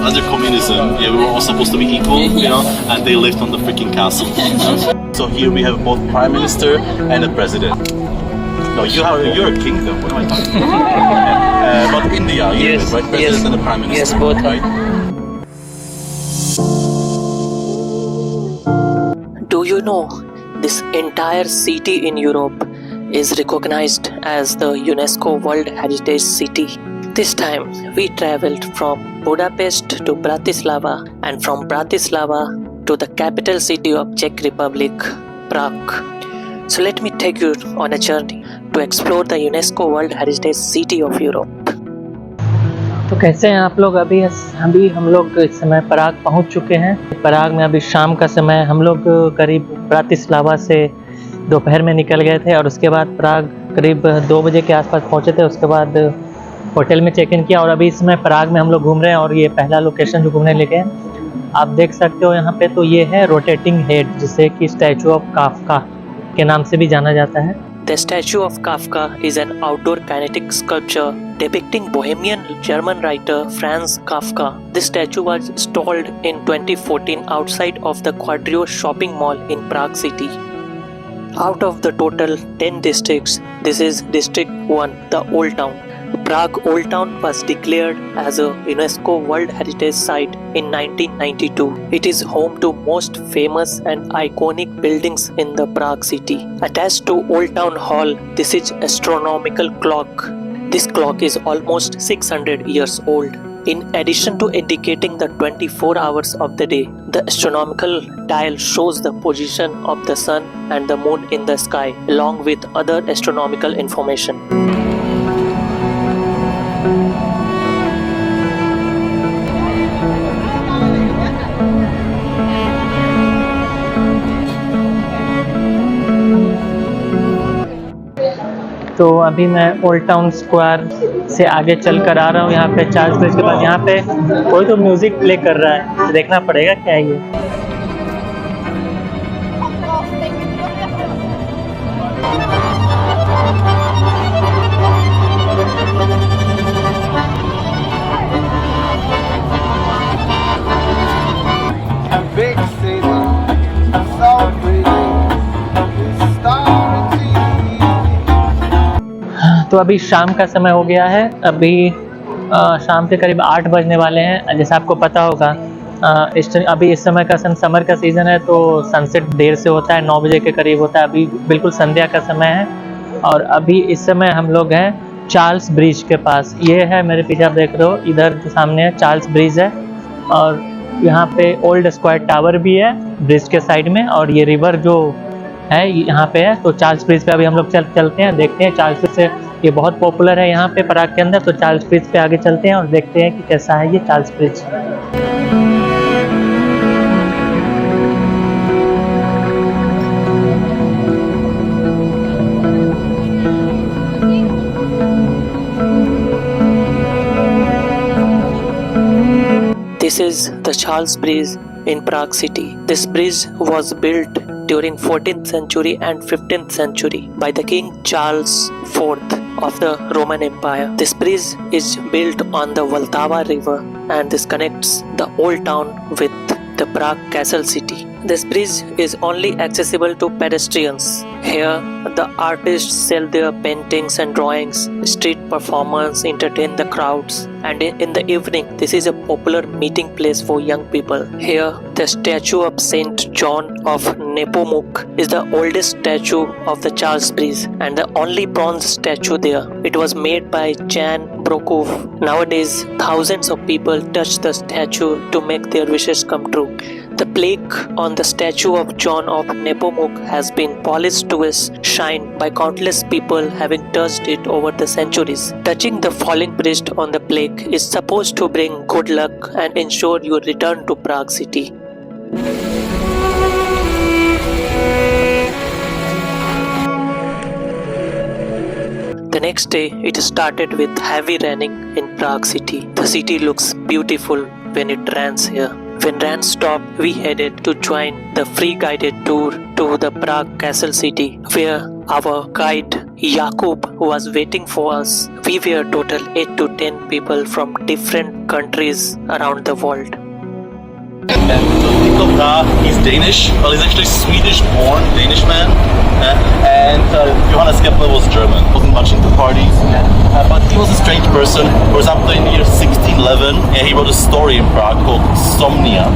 under communism, yeah, we were all supposed to be equal, you know, and they lived on the freaking castle. So here we have both prime minister and a president. No, you're a king though. What am I talking about? But India, Yes, right? President yes. and the prime minister. Yes, both. Right? Do you know this entire city in Europe is recognized as the UNESCO World Heritage City? This time we traveled from Budapest to Bratislava and from Bratislava to the capital city of Czech Republic, Prague. So let me take you on a journey to explore the UNESCO World Heritage City of Europe. तो कैसे हैं आप लोग? अभी हम लोग इस समय पराग पहुंच चुके हैं। पराग में अभी शाम का समय, हम लोग करीब ब्रातिस्लावा से दोपहर में निकल गए थे और उसके बाद पराग करीब 2 बजे के आसपास पहुंचे थे। उसके बाद होटल में चेक इन किया और अभी इस समय पराग में हम लोग घूम रहे हैं और ये पहला लोकेशन जो घूमने लेके हैं आप देख सकते हो यहाँ पे। तो ये है रोटेटिंग हेड, जिसे कि स्टैचू ऑफ काफ्का के नाम से भी जाना जाता है। The statue of Kafka is an outdoor kinetic sculpture depicting Bohemian German writer Franz Kafka. This statue was installed in 2014 outside of the Quadrio shopping mall in Prague city. Out of the total 10 districts, this is District 1, the Old Town. Prague Old Town was declared as a UNESCO World Heritage Site in 1992. It is home to most famous and iconic buildings in the Prague city. Attached to Old Town Hall, this is Astronomical Clock. This clock is almost 600 years old. In addition to indicating the 24 hours of the day, the astronomical dial shows the position of the sun and the moon in the sky, along with other astronomical information. तो अभी मैं old town square से आगे चल कर आ रहा हूँ। यहाँ पे चार्ल्स ब्रिज के पास यहाँ पे कोई तो म्यूज़िक प्ले कर रहा है, देखना पड़ेगा क्या है ये। तो अभी शाम का समय हो गया है। अभी शाम के करीब 8 बजने वाले हैं। जैसे आपको पता होगा अभी इस समय का समर का सीज़न है, तो सनसेट देर से होता है, 9 बजे के करीब होता है। अभी बिल्कुल संध्या का समय है और अभी इस समय हम लोग हैं चार्ल्स ब्रिज के पास। ये है मेरे पीछे आप देख रहे हो, इधर जो सामने है चार्ल्स ब्रिज है और यहाँ पे ओल्ड स्क्वायर टावर भी है ब्रिज के साइड में और ये रिवर जो है यहाँ पे है। तो चार्ल्स ब्रिज पे अभी हम लोग चलते हैं, देखते हैं। चार्ल्स ब्रिज से ये बहुत पॉपुलर है यहाँ पे पराग के अंदर। तो चार्ल्स ब्रिज पे आगे चलते हैं और देखते हैं कि कैसा है ये Charles bridge. This is the Charles Bridge in Prague city. This bridge was built during 14th century and 15th century by the King Charles IV of the Roman Empire. This bridge is built on the Vltava river and this connects the old town with the Prague Castle city. This bridge is only accessible to pedestrians. Here, the artists sell their paintings and drawings, street performers entertain the crowds, and in the evening, this is a popular meeting place for young people. Here, the statue of Saint John of Nepomuk is the oldest statue of the Charles Bridge and the only bronze statue there. It was made by Jan Brokov. Nowadays, thousands of people touch the statue to make their wishes come true. The plaque on the statue of John of Nepomuk has been polished to its shine by countless people having touched it over the centuries. Touching the falling priest on the plaque is supposed to bring good luck and ensure your return to Prague city. The next day, it started with heavy raining in Prague city. The city looks beautiful when it rains here. When rain stopped, we headed to join the free guided tour to the Prague Castle City, where our guide Yakub was waiting for us. We were total 8 to 10 people from different countries around the world. He's Danish. Well, he's actually Swedish-born Danish man. And Johannes Kepler was German. Wasn't much into parties. But he was a strange person. For example, in the year 1611, he wrote a story in Prague called Somnia.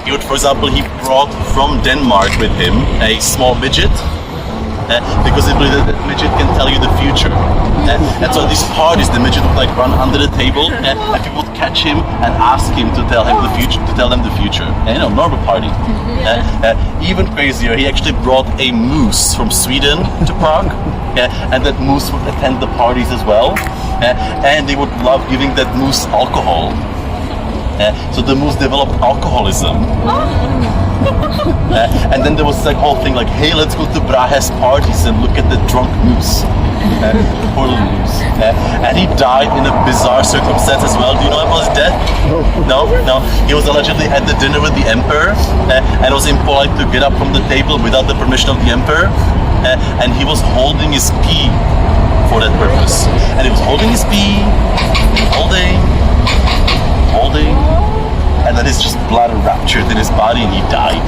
He would, for example, he brought from Denmark with him a small midget. Because he believed that the midget can tell you the future. And so at these parties, the midget would like run under the table, and people would catch him and ask him to tell him the future, to tell them the future. And, normal party. Even crazier, he actually brought a moose from Sweden to Prague, and that moose would attend the parties as well, and they would love giving that moose alcohol. So the moose developed alcoholism. And then there was that whole thing like, hey, let's go to Brahe's parties and look at the drunk moose. The poor little moose. And he died in a bizarre circumstance as well. Do you know about his death? No. He was allegedly at the dinner with the emperor, and it was impolite to get up from the table without the permission of the emperor. And he was holding his pee for that purpose. And he was holding his pee, holding, and then his just blood ruptured in his body and he died.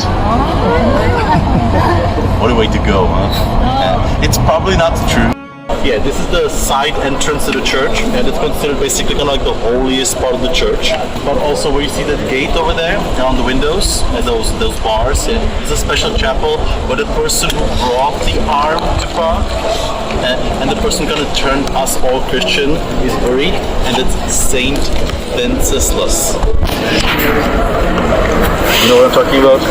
What a way to go, huh? It's probably not true. Yeah, this is the side entrance to the church, and it's considered basically kind of like the holiest part of the church. But also where you see that gate over there, on the windows, and those bars, it's a special chapel where the person who brought the arm to Prague, and the person gonna turn us all Christian is buried, and it's Saint Wenceslas. You know what I'm talking about?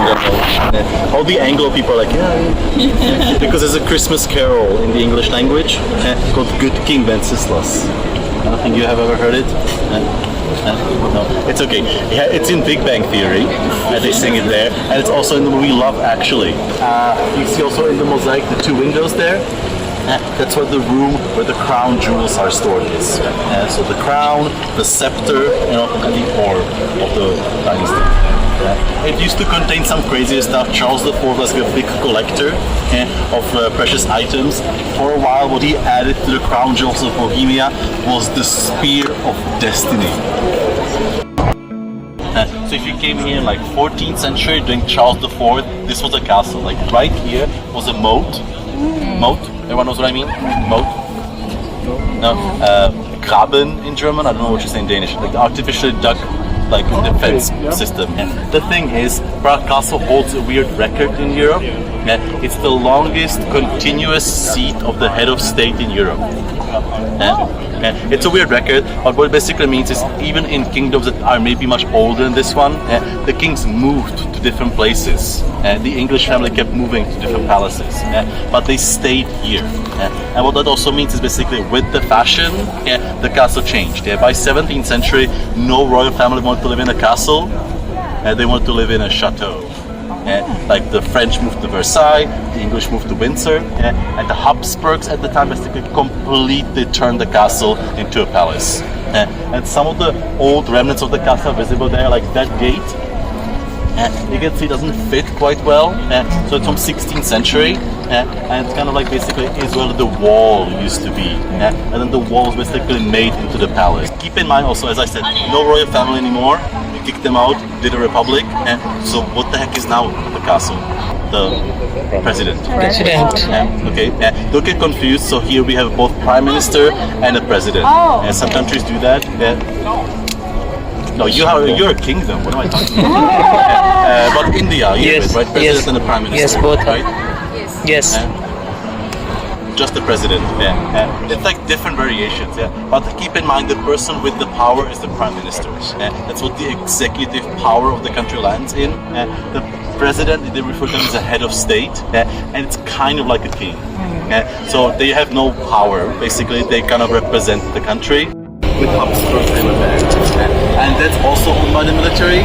You don't know. All the Anglo people are like, yeah, because there's a Christmas carol in the English language called Good King Wenceslas. I don't think you have ever heard it. No, it's okay. Yeah, it's in Big Bang Theory, and they sing it there, and it's also in the movie Love Actually. You see also in the mosaic the two windows there. That's where the room where the crown jewels are stored is. So the crown, the scepter, and the orb of the dynasty. It used to contain some crazy stuff. Charles IV was a big collector of precious items. For a while, what he added to the crown jewels of Bohemia was the Spear of Destiny. So if you came here in like 14th century during Charles IV, this was a castle. Like right here was a moat. Moat? Everyone knows what I mean? Moat? No? Graben in German? I don't know what you say in Danish. Like the artificially dug like defense system. And the thing is, Prague Castle holds a weird record in Europe. It's the longest continuous seat of the head of state in Europe. It's a weird record, but what it basically means is even in kingdoms that are maybe much older than this one, the kings moved to different places. The English family kept moving to different palaces, but they stayed here. And what that also means is basically with the fashion, the castle changed. By 17th century, no royal family wanted to live in a castle, they wanted to live in a chateau. Like the French moved to Versailles, the English moved to Windsor, and the Habsburgs at the time basically completely turned the castle into a palace. And some of the old remnants of the castle are visible there, like that gate. You can see it doesn't fit quite well, so it's from 16th century, and it's kind of like basically is where the wall used to be, and then the wall was basically made into the palace. Keep in mind also, as I said, no royal family anymore. Kicked them out, did a republic, and so what the heck is now the castle? The president. Okay, don't get confused. So here we have both prime minister and a president. And some countries do that. No, you're a kingdom. What am I talking about? But India, yes, right? President and the prime minister. Yes, both. Right? Yes. Just the president. It's like different variations. But keep in mind, the person with the power is the prime minister. That's what the executive power of the country lands in. The president, they refer to him as a head of state, and it's kind of like a king. So they have no power. Basically, they kind of represent the country. With Habsburg and that's also owned by the military.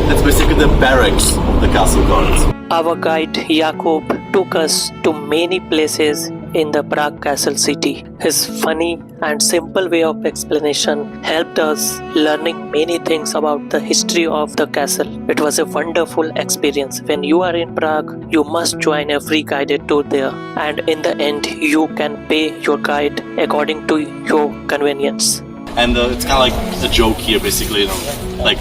That's basically the barracks of the castle guards. Our guide Yakub took us to many places in the Prague Castle city. His funny and simple way of explanation helped us learning many things about the history of the castle. It was a wonderful experience. When you are in Prague, you must join a free guided tour there, and in the end you can pay your guide according to your convenience. And it's kind of like a joke here, basically, like,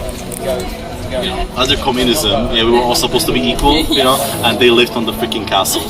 under communism, we were all supposed to be equal, and they lived on the freaking castle.